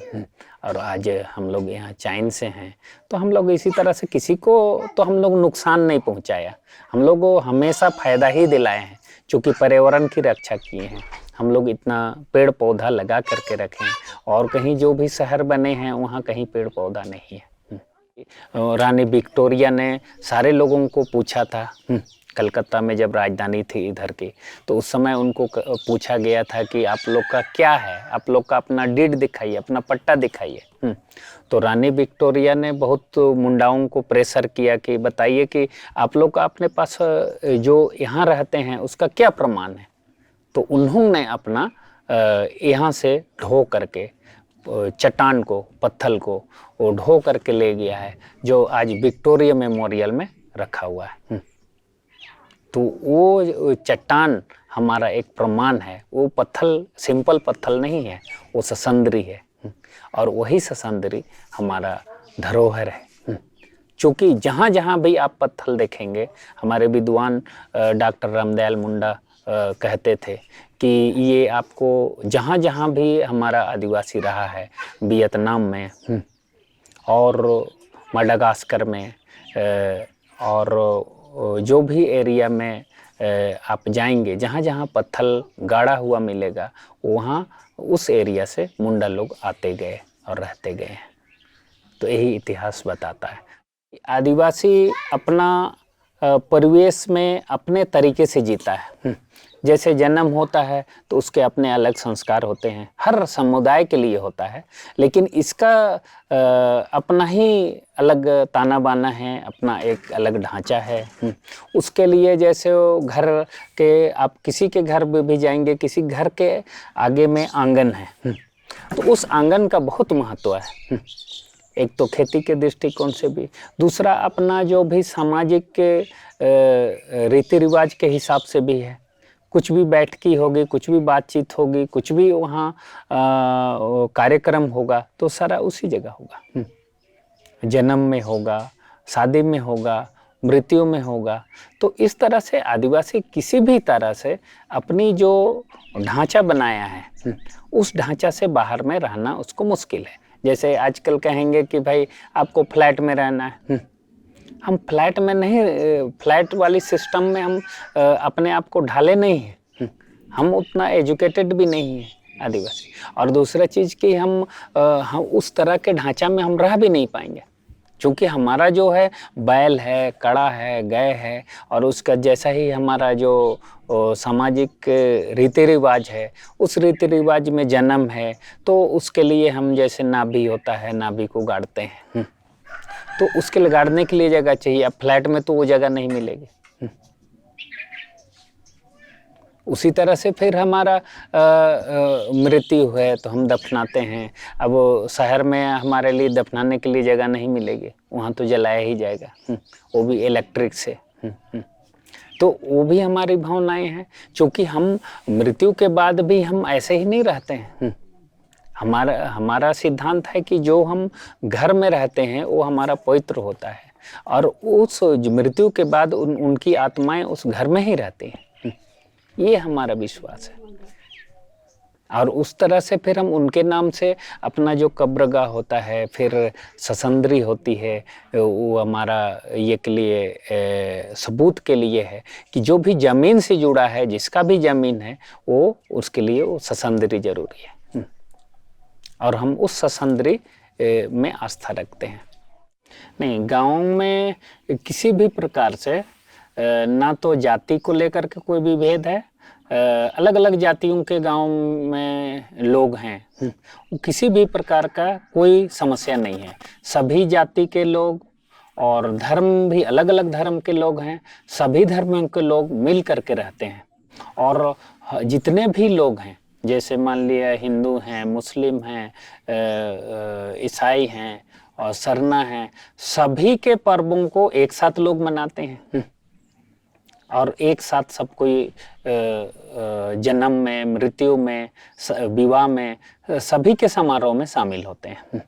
और आज हम लोग यहाँ चाइन से हैं। तो हम लोग इसी तरह से किसी को तो हम लोग नुकसान नहीं पहुँचाया, हम लोग को हमेशा फ़ायदा ही दिलाए हैं, चूँकि पर्यावरण की रक्षा किए हैं। हम लोग इतना पेड़ पौधा लगा करके रखे हैं और कहीं जो भी शहर बने हैं वहाँ कहीं पेड़ पौधा नहीं है। रानी विक्टोरिया ने सारे लोगों को पूछा था, कलकत्ता में जब राजधानी थी इधर की, तो उस समय उनको पूछा गया था कि आप लोग का क्या है, आप लोग का अपना डीड दिखाइए, अपना पट्टा दिखाइए। तो रानी विक्टोरिया ने बहुत मुंडाओं को प्रेशर किया कि बताइए कि आप लोग का अपने पास जो यहाँ रहते हैं उसका क्या प्रमाण है। तो उन्होंने अपना यहाँ से ढो करके चट्टान को, पत्थर को वो ढो करके ले गया है, जो आज विक्टोरिया मेमोरियल में रखा हुआ है। तो वो चट्टान हमारा एक प्रमाण है, वो पत्थर सिंपल पत्थर नहीं है, वो ससंद्री है और वही ससंद्री हमारा धरोहर है। क्योंकि जहाँ जहाँ भी आप पत्थर देखेंगे, हमारे विद्वान डॉक्टर रामदयाल मुंडा कहते थे कि ये आपको जहाँ जहाँ भी हमारा आदिवासी रहा है, वियतनाम में और मडागास्कर में और जो भी एरिया में आप जाएंगे, जहाँ जहाँ पत्थर गाड़ा हुआ मिलेगा, वहाँ उस एरिया से मुंडा लोग आते गए और रहते गए हैं। तो यही इतिहास बताता है। आदिवासी अपना परिवेश में अपने तरीके से जीता है। जैसे जन्म होता है तो उसके अपने अलग संस्कार होते हैं, हर समुदाय के लिए होता है, लेकिन इसका अपना ही अलग ताना बाना है, अपना एक अलग ढांचा है। उसके लिए जैसे वो घर के, आप किसी के घर में भी जाएंगे, किसी घर के आगे में आंगन है, तो उस आंगन का बहुत महत्व है। एक तो खेती के दृष्टिकोण से भी, दूसरा अपना जो भी सामाजिक रीति रिवाज के हिसाब से भी है। कुछ भी बैठकी होगी, कुछ भी बातचीत होगी, कुछ भी वहाँ कार्यक्रम होगा तो सारा उसी जगह होगा। जन्म में होगा, शादी में होगा, मृत्यु में होगा। तो इस तरह से आदिवासी किसी भी तरह से अपनी जो ढांचा बनाया है, उस ढांचा से बाहर में रहना उसको मुश्किल है। जैसे आजकल कहेंगे कि भाई आपको फ्लैट में रहना है, हम फ्लैट में नहीं, फ्लैट वाली सिस्टम में हम अपने आप को ढाले नहीं हैं। हम उतना एजुकेटेड भी नहीं हैं आदिवासी। और दूसरा चीज़ कि हम उस तरह के ढांचा में हम रह भी नहीं पाएंगे, क्योंकि हमारा जो है बैल है, कड़ा है, गाय है, और उसका जैसा ही हमारा जो सामाजिक रीति रिवाज है, उस रीति रिवाज में जन्म है, तो उसके लिए हम जैसे नाभि होता है, नाभि को गाड़ते हैं, तो उसके लिए गाड़ने के लिए जगह चाहिए। अब फ्लैट में तो वो जगह नहीं मिलेगी। उसी तरह से फिर हमारा मृत्यु है तो हम दफनाते हैं। अब शहर में हमारे लिए दफनाने के लिए जगह नहीं मिलेगी, वहाँ तो जलाया ही जाएगा, वो भी इलेक्ट्रिक से। तो वो भी हमारी भावनाएं हैं, क्योंकि हम मृत्यु के बाद भी हम ऐसे ही नहीं रहते हैं। हमारा सिद्धांत है कि जो हम घर में रहते हैं वो हमारा पवित्र होता है, और उस मृत्यु के बाद उनकी आत्माएं उस घर में ही रहती हैं। ये हमारा विश्वास है। और उस तरह से फिर हम उनके नाम से अपना जो कब्रगाह होता है, फिर ससंद्री होती है, वो हमारा ये के लिए सबूत के लिए है कि जो भी ज़मीन से जुड़ा है, जिसका भी ज़मीन है, वो उसके लिए वो ससंद्री जरूरी है। और हम उस ससंद्री में आस्था रखते हैं। नहीं, गाँव में किसी भी प्रकार से ना तो जाति को लेकर के कोई भी भेद है। अलग अलग जातियों के गांव में लोग हैं, किसी भी प्रकार का कोई समस्या नहीं है। सभी जाति के लोग और धर्म भी अलग अलग धर्म के लोग हैं, सभी धर्मों के लोग मिल करके रहते हैं। और जितने भी लोग हैं, जैसे मान लिया हिंदू हैं, मुस्लिम हैं, ईसाई हैं और सरना हैं, सभी के पर्वों को एक साथ लोग मनाते हैं, और एक साथ सब कोई जन्म में, मृत्यु में, विवाह में, सभी के समारोह में शामिल होते हैं।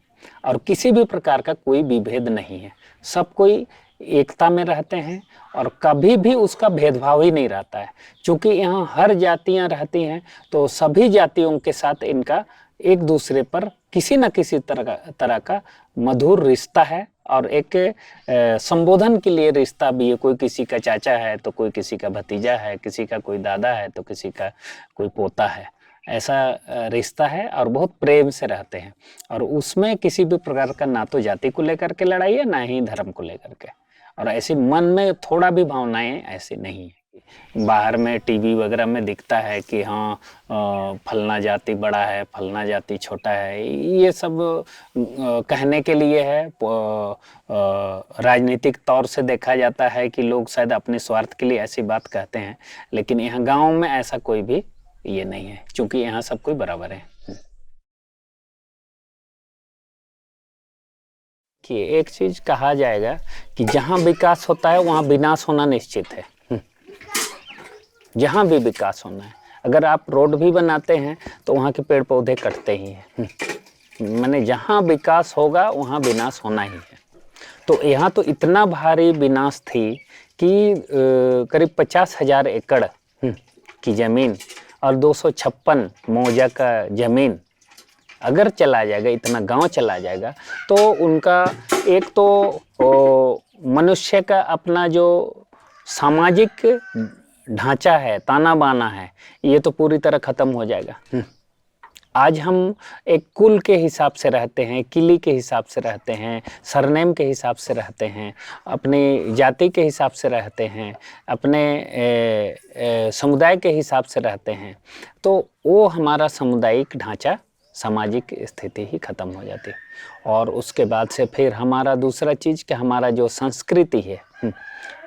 और किसी भी प्रकार का कोई विभेद नहीं है, सब कोई एकता में रहते हैं, और कभी भी उसका भेदभाव ही नहीं रहता है। क्योंकि यहाँ हर जातियाँ रहती हैं, तो सभी जातियों के साथ इनका एक दूसरे पर किसी न किसी तरह का मधुर रिश्ता है, और एक संबोधन के लिए रिश्ता भी है। कोई किसी का चाचा है तो कोई किसी का भतीजा है, किसी का कोई दादा है तो किसी का कोई पोता है, ऐसा रिश्ता है, और बहुत प्रेम से रहते हैं। और उसमें किसी भी प्रकार का ना तो जाति को लेकर के लड़ाई है, ना ही धर्म को लेकर के। और ऐसी मन में थोड़ा भी भावनाएं ऐसी नहीं है। बाहर में टीवी वगैरह में दिखता है कि हाँ फलना जाति बड़ा है, फलना जाति छोटा है, ये सब कहने के लिए है। राजनीतिक तौर से देखा जाता है कि लोग शायद अपने स्वार्थ के लिए ऐसी बात कहते हैं, लेकिन यहाँ गांव में ऐसा कोई भी ये नहीं है, क्योंकि यहाँ सब कोई बराबर है। कि एक चीज कहा जाएगा कि जहाँ विकास होता है वहाँ विनाश होना निश्चित है। जहाँ भी विकास होना है, अगर आप रोड भी बनाते हैं तो वहाँ के पेड़ पौधे कटते ही हैं। माने जहाँ विकास होगा वहाँ विनाश होना ही है। तो यहाँ तो इतना भारी विनाश थी कि करीब 50,000 एकड़ की ज़मीन और 256 मौजा का ज़मीन अगर चला जाएगा, इतना गांव चला जाएगा, तो उनका एक तो मनुष्य का अपना जो सामाजिक ढांचा है, ताना बाना है, ये तो पूरी तरह खत्म हो जाएगा। आज हम एक कुल के हिसाब से रहते हैं, किली के हिसाब से रहते हैं, सरनेम के हिसाब से रहते हैं, अपनी जाति के हिसाब से रहते हैं, अपने समुदाय के हिसाब से रहते हैं, तो वो हमारा सामुदायिक ढांचा, सामाजिक स्थिति ही खत्म हो जाती है। और उसके बाद से फिर हमारा दूसरा चीज़ कि हमारा जो संस्कृति है,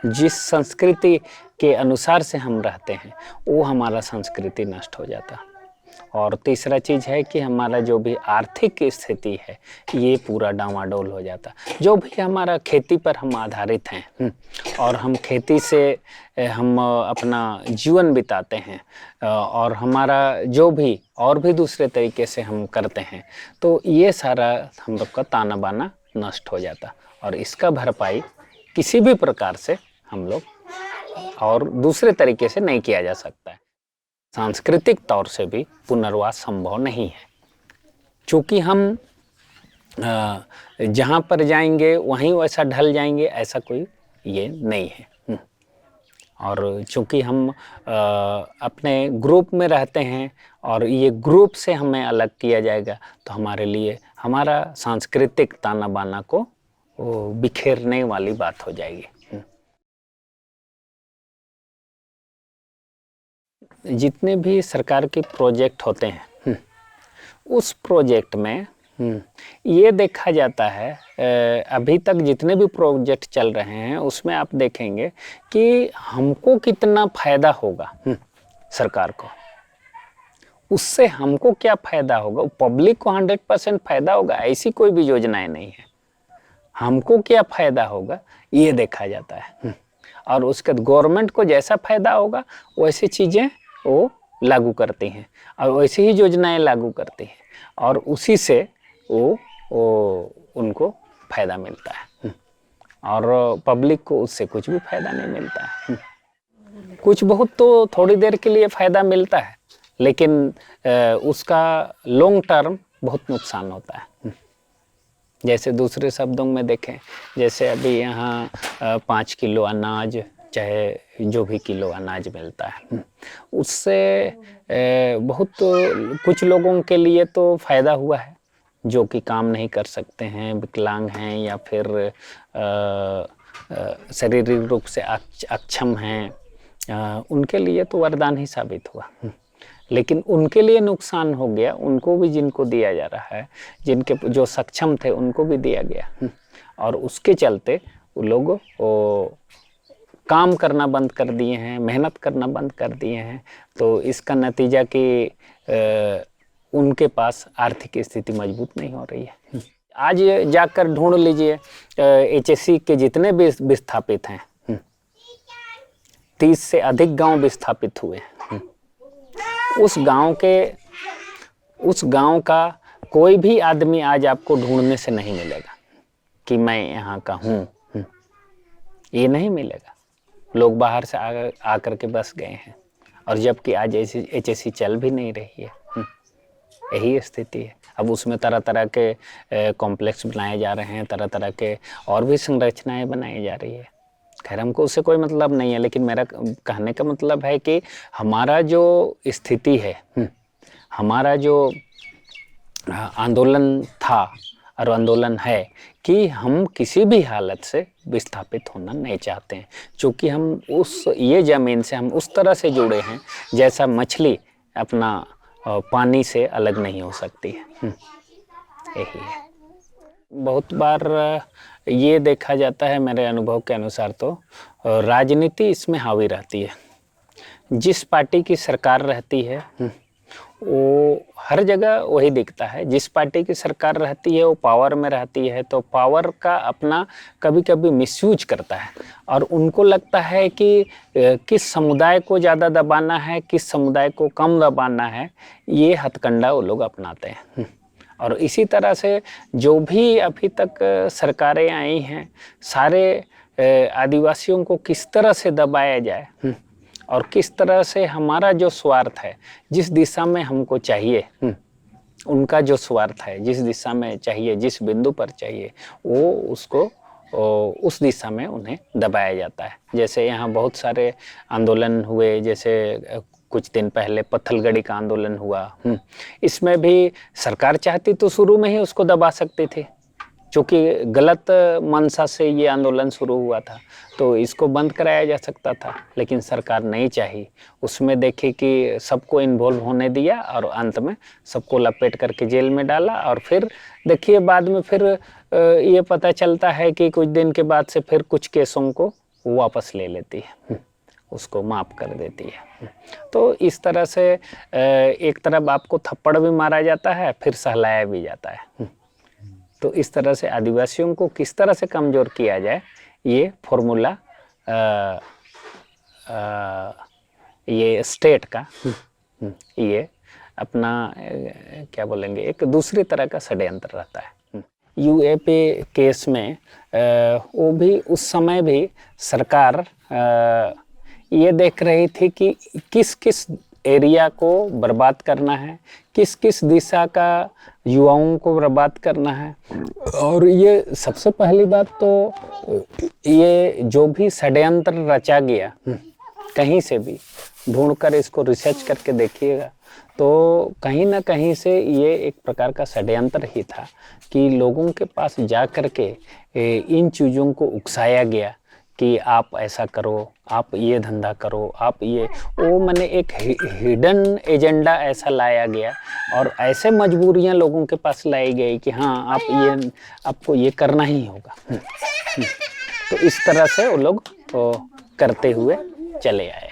जिस संस्कृति के अनुसार से हम रहते हैं, वो हमारा संस्कृति नष्ट हो जाता है। और तीसरा चीज़ है कि हमारा जो भी आर्थिक स्थिति है, ये पूरा डामाडोल हो जाता। जो भी हमारा खेती पर हम आधारित हैं और हम खेती से हम अपना जीवन बिताते हैं, और हमारा जो भी और भी दूसरे तरीके से हम करते हैं, तो ये सारा हम लोग का ताना बाना नष्ट हो जाता। और इसका भरपाई किसी भी प्रकार से हम लोग और दूसरे तरीके से नहीं किया जा सकता है। सांस्कृतिक तौर से भी पुनर्वास संभव नहीं है, क्योंकि हम जहाँ पर जाएंगे वहीं वैसा ढल जाएंगे, ऐसा कोई ये नहीं है। और चूँकि हम अपने ग्रुप में रहते हैं और ये ग्रुप से हमें अलग किया जाएगा, तो हमारे लिए हमारा सांस्कृतिक ताना बाना को बिखेरने वाली बात हो जाएगी। जितने भी सरकार के प्रोजेक्ट होते हैं, उस प्रोजेक्ट में ये देखा जाता है, अभी तक जितने भी प्रोजेक्ट चल रहे हैं उसमें आप देखेंगे कि हमको कितना फ़ायदा होगा, सरकार को उससे हमको क्या फ़ायदा होगा, पब्लिक को 100% फ़ायदा होगा, ऐसी कोई भी योजनाएं नहीं है। हमको क्या फ़ायदा होगा ये देखा जाता है, और उसके गवर्नमेंट को जैसा फ़ायदा होगा वैसी चीज़ें वो लागू करती हैं और वैसी ही योजनाएं लागू करती हैं, और उसी से वो उनको फ़ायदा मिलता है, और पब्लिक को उससे कुछ भी फ़ायदा नहीं मिलता है। कुछ बहुत तो थोड़ी देर के लिए फ़ायदा मिलता है, लेकिन उसका लॉन्ग टर्म बहुत नुकसान होता है। जैसे दूसरे शब्दों में देखें, जैसे अभी यहाँ 5 किलो अनाज, चाहे जो भी किलो अनाज मिलता है, उससे बहुत कुछ लोगों के लिए तो फ़ायदा हुआ है, जो कि काम नहीं कर सकते हैं, विकलांग हैं, या फिर शारीरिक रूप से अक्षम हैं, उनके लिए तो वरदान ही साबित हुआ। लेकिन उनके लिए नुकसान हो गया, उनको भी जिनको दिया जा रहा है, जिनके जो सक्षम थे उनको भी दिया गया, और उसके चलते वो लोग काम करना बंद कर दिए हैं, मेहनत करना बंद कर दिए हैं। तो इसका नतीजा कि उनके पास आर्थिक स्थिति मजबूत नहीं हो रही है। आज जाकर ढूंढ लीजिए, HSC के जितने भी विस्थापित हैं, 30 से अधिक गांव विस्थापित हुए हैं। उस गांव का कोई भी आदमी आज आपको ढूंढने से नहीं मिलेगा कि मैं यहाँ का हूँ, ये नहीं मिलेगा। लोग बाहर से आकर के बस गए हैं, और जबकि आज HSC चल भी नहीं रही है, यही स्थिति है। अब उसमें तरह तरह के कॉम्प्लेक्स बनाए जा रहे हैं, तरह तरह के और भी संरचनाएं बनाई जा रही है। खैर, हमको उससे कोई मतलब नहीं है, लेकिन मेरा कहने का मतलब है कि हमारा जो स्थिति है, हमारा जो आंदोलन था और आंदोलन है कि हम किसी भी हालत से विस्थापित होना नहीं चाहते हैं, क्योंकि हम ये ज़मीन से हम उस तरह से जुड़े हैं जैसा मछली अपना पानी से अलग नहीं हो सकती है। यही है। बहुत बार ये देखा जाता है मेरे अनुभव के अनुसार, तो राजनीति इसमें हावी रहती है। जिस पार्टी की सरकार रहती है वो हर जगह वही दिखता है। जिस पार्टी की सरकार रहती है वो पावर में रहती है, तो पावर का अपना कभी कभी मिसयूज करता है, और उनको लगता है कि किस समुदाय को ज़्यादा दबाना है, किस समुदाय को कम दबाना है, ये हथकंडा वो लोग अपनाते हैं। और इसी तरह से जो भी अभी तक सरकारें आई हैं, सारे आदिवासियों को किस तरह से दबाया जाए और किस तरह से हमारा जो स्वार्थ है, जिस दिशा में हमको चाहिए उनका जो स्वार्थ है, जिस दिशा में चाहिए, जिस बिंदु पर चाहिए, वो उसको उस दिशा में उन्हें दबाया जाता है। जैसे यहाँ बहुत सारे आंदोलन हुए, जैसे कुछ दिन पहले पत्थलगड़ी का आंदोलन हुआ। इसमें भी सरकार चाहती तो शुरू में ही उसको दबा सकती थी, क्योंकि गलत मंशा से ये आंदोलन शुरू हुआ था, तो इसको बंद कराया जा सकता था, लेकिन सरकार नहीं चाही। उसमें देखी कि सबको इन्वॉल्व होने दिया और अंत में सबको लपेट करके जेल में डाला। और फिर देखिए बाद में फिर ये पता चलता है कि कुछ दिन के बाद से फिर कुछ केसों को वापस ले लेती है, उसको माफ़ कर देती है। तो इस तरह से एक तरफ आपको थप्पड़ भी मारा जाता है, फिर सहलाया भी जाता है। तो इस तरह से आदिवासियों को किस तरह से कमज़ोर किया जाए, ये फॉर्मूला ये स्टेट का ये अपना क्या बोलेंगे, एक दूसरी तरह का षड्यंत्र रहता है। यूएपी केस में वो भी उस समय भी सरकार ये देख रही थी कि किस किस एरिया को बर्बाद करना है, किस किस दिशा का युवाओं को बर्बाद करना है। और ये सबसे पहली बात तो ये जो भी षड्यंत्र रचा गया, कहीं से भी ढूंढकर इसको रिसर्च करके देखिएगा, तो कहीं ना कहीं से ये एक प्रकार का षड्यंत्र ही था कि लोगों के पास जा कर के इन चीज़ों को उकसाया गया कि आप ऐसा करो, आप ये धंधा करो, आप ये वो मैंने एक हिडन एजेंडा ऐसा लाया गया और ऐसे मजबूरियां लोगों के पास लाई गई कि हाँ आपको ये करना ही होगा। तो इस तरह से वो लोग करते हुए चले आए।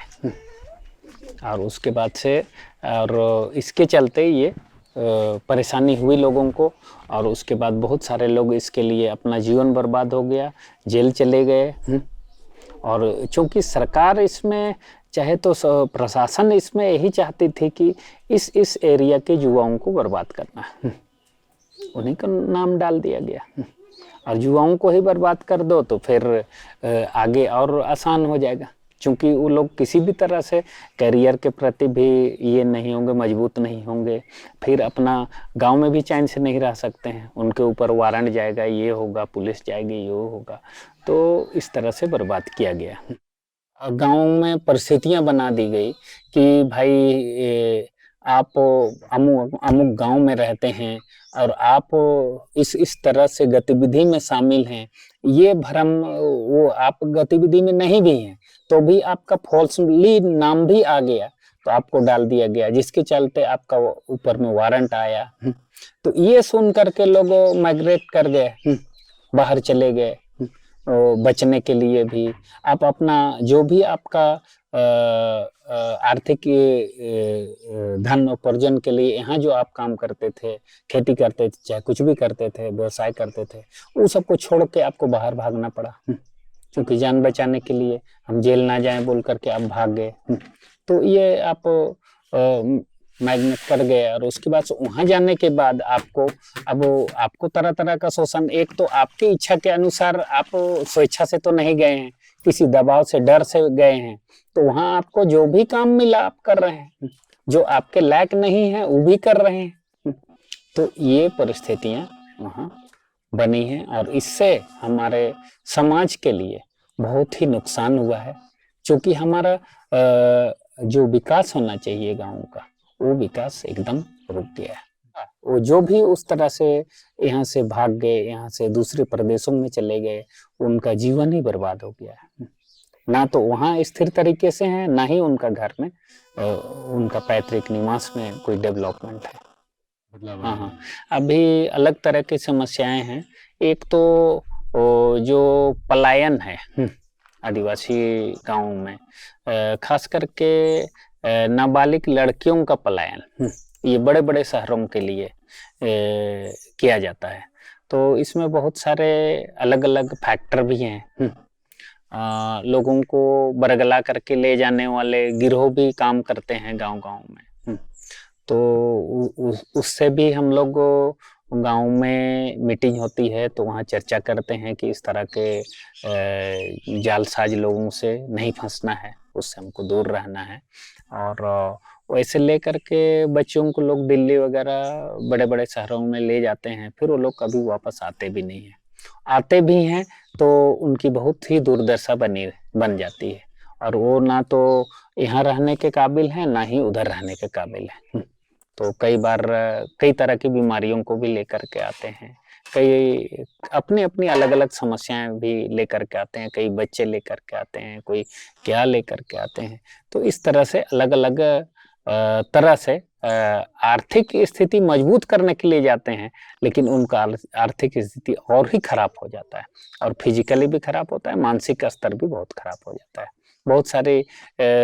और उसके बाद से और इसके चलते ये परेशानी हुई लोगों को, और उसके बाद बहुत सारे लोग इसके लिए अपना जीवन बर्बाद हो गया, जेल चले गए। और चूँकि सरकार इसमें चाहे तो प्रशासन इसमें यही चाहती थी कि इस एरिया के युवाओं को बर्बाद करना, उन्हीं का नाम डाल दिया गया। और युवाओं को ही बर्बाद कर दो तो फिर आगे और आसान हो जाएगा, क्योंकि वो लोग किसी भी तरह से करियर के प्रति भी ये नहीं होंगे, मजबूत नहीं होंगे, फिर अपना गांव में भी चैन से नहीं रह सकते हैं, उनके ऊपर वारंट जाएगा, ये होगा, पुलिस जाएगी, ये होगा। तो इस तरह से बर्बाद किया गया। गांव में परिस्थितियां बना दी गई कि भाई आप अमुक गांव में रहते हैं और आप इस तरह से गतिविधि में शामिल हैं, ये भ्रम वो आप गतिविधि में नहीं भी हैं तो भी आपका फॉल्सली नाम भी आ गया, तो आपको डाल दिया गया, जिसके चलते आपका ऊपर में वारंट आया। तो ये सुन करके लोग माइग्रेट कर गए, बाहर चले गए बचने के लिए भी। आप अपना जो भी आपका आर्थिक धन उपार्जन के लिए यहाँ जो आप काम करते थे, खेती करते थे, चाहे कुछ भी करते थे, व्यवसाय करते थे, वो सबको छोड़ के आपको बाहर भागना पड़ा, क्योंकि जान बचाने के लिए हम जेल ना जाएं बोल करके आप भाग गए। तो ये आप मैग्नेट कर गए। और उसके बाद वहाँ जाने के बाद आपको तरह तरह का शोषण, एक तो आपकी इच्छा के अनुसार आप स्वेच्छा से तो नहीं गए हैं, किसी दबाव से, डर से गए हैं, तो वहाँ आपको जो भी काम मिला आप कर रहे हैं, जो आपके लायक नहीं है वो भी कर रहे हैं। तो ये परिस्थितियाँ वहाँ बनी हैं और इससे हमारे समाज के लिए बहुत ही नुकसान हुआ है, क्योंकि हमारा जो विकास होना चाहिए गाँव का, वो विकास एकदम रुक गया है। वो जो भी उस तरह से यहाँ से भाग गए, यहाँ से दूसरे प्रदेशों में चले गए, उनका जीवन ही बर्बाद हो गया है। ना तो वहाँ स्थिर तरीके से हैं, ना ही उनका घर में उनका पैतृक निवास में कोई डेवलपमेंट है। हाँ, अभी अलग तरह की समस्याएं हैं। एक तो जो पलायन है आदिवासी गाँव में, खास करके नाबालिग लड़कियों का पलायन, ये बड़े बड़े शहरों के लिए किया जाता है। तो इसमें बहुत सारे अलग अलग फैक्टर भी हैं। लोगों को बरगला करके ले जाने वाले गिरोह भी काम करते हैं गांव-गांव में। तो उससे भी हम लोग गांव में मीटिंग होती है तो वहाँ चर्चा करते हैं कि इस तरह के जालसाज लोगों से नहीं फंसना है, उससे हमको दूर रहना है। और वैसे लेकर के बच्चों को लोग दिल्ली वगैरह बड़े-बड़े शहरों में ले जाते हैं, फिर वो लोग कभी वापस आते भी नहीं हैं। आते भी हैं तो उनकी बहुत ही दुर्दशा बन जाती है और वो ना तो यहाँ रहने के काबिल हैं, ना ही उधर रहने के काबिल हैं। तो कई बार कई तरह की बीमारियों को भी लेकर के आते हैं। कई अपनी-अपनी अलग-अलग समस्याएँ भी लेकर के आते हैं, कई बच्चे लेकर के आते हैं, कोई क्या लेकर के आते हैं। तो इस तरह से अलग-अलग तरह से आर्थिक स्थिति मजबूत करने के लिए जाते हैं, लेकिन उनका आर्थिक स्थिति और ही खराब हो जाता है और फिज़िकली भी खराब होता है, मानसिक स्तर भी बहुत खराब हो जाता है। बहुत सारी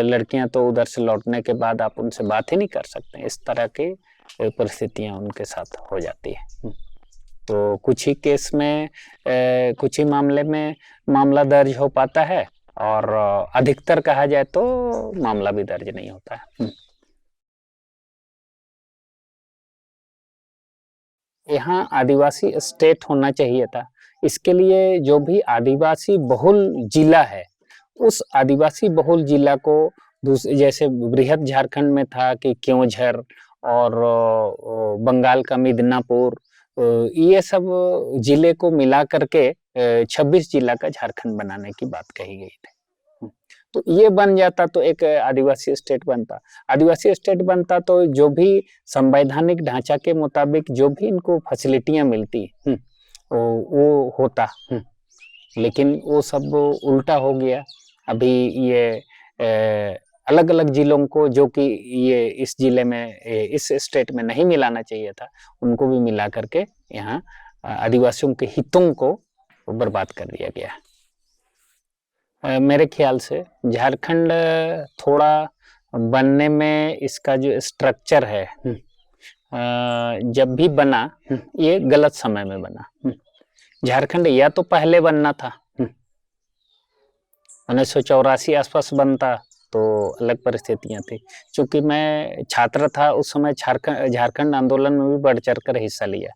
लड़कियाँ तो उधर से लौटने के बाद आप उनसे बात ही नहीं कर सकते, इस तरह की परिस्थितियाँ उनके साथ हो जाती है। तो कुछ ही केस में कुछ ही मामले में मामला दर्ज हो पाता है और अधिकतर कहा जाए तो मामला भी दर्ज नहीं होता है। यहाँ आदिवासी स्टेट होना चाहिए था। इसके लिए जो भी आदिवासी बहुल जिला है, उस आदिवासी बहुल जिला को जैसे बृहद झारखंड में था कि केओंझर और बंगाल का मिदनापुर, ये सब जिले को मिला करके 26 जिला का झारखंड बनाने की बात कही गई थी। तो ये बन जाता तो एक आदिवासी स्टेट बनता। आदिवासी स्टेट बनता तो जो भी संवैधानिक ढांचा के मुताबिक जो भी इनको फैसिलिटियाँ मिलती, वो होता। लेकिन वो सब उल्टा हो गया। अभी ये अलग-अलग जिलों को जो कि ये इस जिले में इस स्टेट में नहीं मिलाना चाहिए था, उनको भी मिला करके यहाँ आदिवासियों के हितों को बर्बाद कर दिया गया। मेरे ख्याल से झारखंड थोड़ा बनने में इसका जो स्ट्रक्चर है, जब भी बना, ये गलत समय में बना। झारखंड या तो पहले बनना था, 1984 आसपास बनता तो अलग परिस्थितियां थी। चूंकि मैं छात्र था उस समय, झारखंड आंदोलन में भी बढ़ चढ़ कर हिस्सा लिया।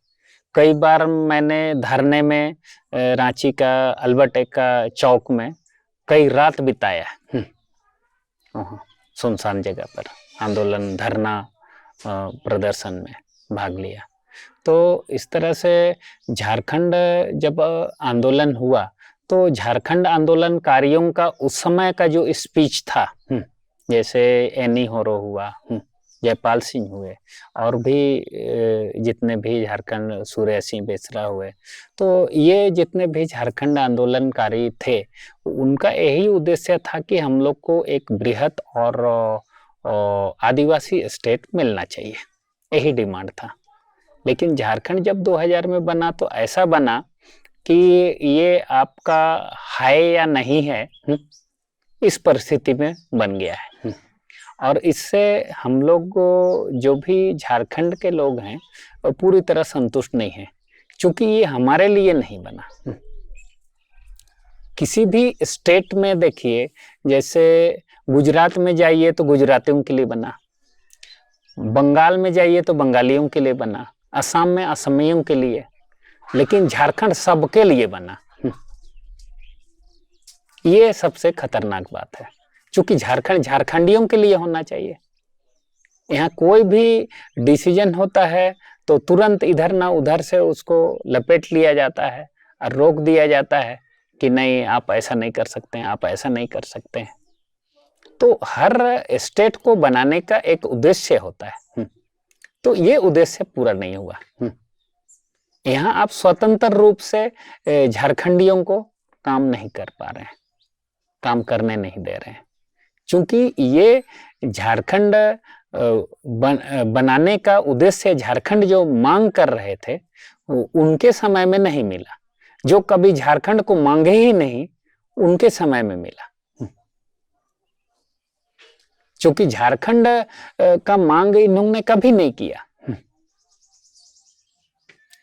कई बार मैंने धरने में रांची का अल्बर्ट एक्का चौक में कई रात बिताया, सुनसान जगह पर आंदोलन, धरना, प्रदर्शन में भाग लिया। तो इस तरह से झारखंड जब आंदोलन हुआ तो झारखंड आंदोलनकारियों का उस समय का जो स्पीच था, जैसे एनी होरो हुआ, जयपाल सिंह हुए और भी जितने भी झारखंड, सूर्य सिंह बेसरा हुए, तो ये जितने भी झारखंड आंदोलनकारी थे, उनका यही उद्देश्य था कि हम लोग को एक बृहत और आदिवासी स्टेट मिलना चाहिए, यही डिमांड था। लेकिन झारखंड जब 2000 में बना तो ऐसा बना कि ये आपका है या नहीं है, इस परिस्थिति में बन गया है। और इससे हम लोग जो भी झारखंड के लोग हैं पूरी तरह संतुष्ट नहीं हैं, क्योंकि ये हमारे लिए नहीं बना। किसी भी स्टेट में देखिए, जैसे गुजरात में जाइए तो गुजरातियों के लिए बना, बंगाल में जाइए तो बंगालियों के लिए बना, असम में असमियों के लिए, लेकिन झारखंड सबके लिए बना। ये सबसे खतरनाक बात है, क्योंकि झारखंड झारखंडियों के लिए होना चाहिए। यहाँ कोई भी डिसीजन होता है तो तुरंत इधर ना उधर से उसको लपेट लिया जाता है और रोक दिया जाता है कि नहीं, आप ऐसा नहीं कर सकते हैं, आप ऐसा नहीं कर सकते हैं। तो हर स्टेट को बनाने का एक उद्देश्य होता है, तो ये उद्देश्य पूरा नहीं हुआ। यहाँ आप स्वतंत्र रूप से झारखंडियों को काम नहीं कर पा रहे हैं, काम करने नहीं दे रहे हैं, क्योंकि ये झारखंड बनाने का उद्देश्य झारखंड जो मांग कर रहे थे उनके समय में नहीं मिला। जो कभी झारखंड को मांगे ही नहीं, उनके समय में मिला। क्योंकि झारखंड का मांग इन्होंने कभी नहीं किया,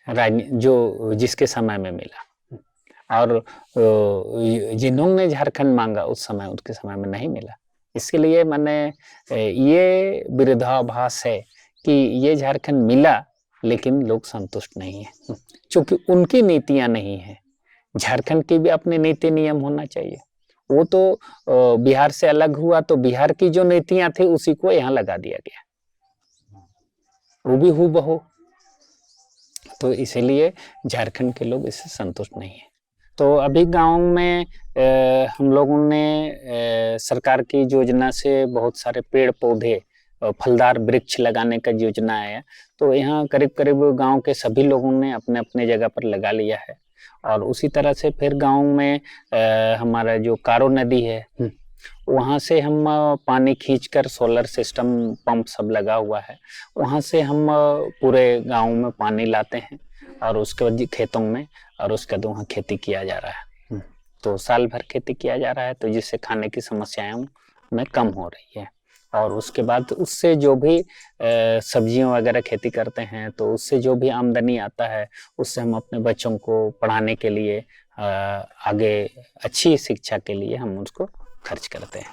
जो जिसके समय में मिला, और जिन्होंने झारखंड मांगा उस समय, उसके समय में नहीं मिला। इसके लिए मैंने ये विरोधाभास है कि ये झारखंड मिला लेकिन लोग संतुष्ट नहीं है, क्योंकि उनकी नीतियां नहीं है। झारखंड की भी अपने नीति नियम होना चाहिए, वो तो बिहार से अलग हुआ तो बिहार की जो नीतियां थी उसी को यहाँ लगा दिया गया, वो भी हूबहू। तो इसीलिए झारखंड के लोग इससे संतुष्ट नहीं है। तो अभी गाँव में हम लोगों ने सरकार की योजना से बहुत सारे पेड़ पौधे फलदार वृक्ष लगाने का योजना आया, तो यहाँ करीब-करीब गाँव के सभी लोगों ने अपने-अपने जगह पर लगा लिया है। और उसी तरह से फिर गाँव में हमारा जो कारो नदी है, वहाँ से हम पानी खींचकर सोलर सिस्टम पंप सब लगा हुआ है, वहाँ से हम पूरे गाँव में पानी लाते हैं और उसके बाद खेतों में, और उसके बाद वहाँ खेती किया जा रहा है। तो साल भर खेती किया जा रहा है, तो जिससे खाने की समस्याएँ में कम हो रही है। और उसके बाद उससे जो भी सब्जियाँ वगैरह खेती करते हैं, तो उससे जो भी आमदनी आता है, उससे हम अपने बच्चों को पढ़ाने के लिए आगे अच्छी शिक्षा के लिए हम उसको खर्च करते हैं।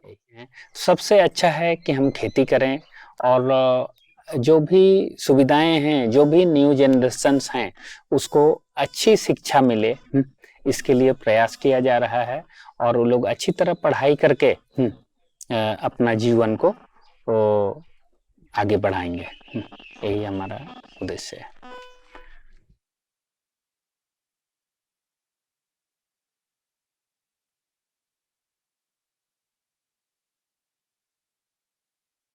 यही है। सबसे अच्छा है कि हम खेती करें और जो भी सुविधाएँ हैं, जो भी न्यू जनरेशन्स हैं, उसको अच्छी शिक्षा मिले, इसके लिए प्रयास किया जा रहा है और वो लोग अच्छी तरह पढ़ाई करके अपना जीवन को आगे बढ़ाएँगे। यही हमारा उद्देश्य है।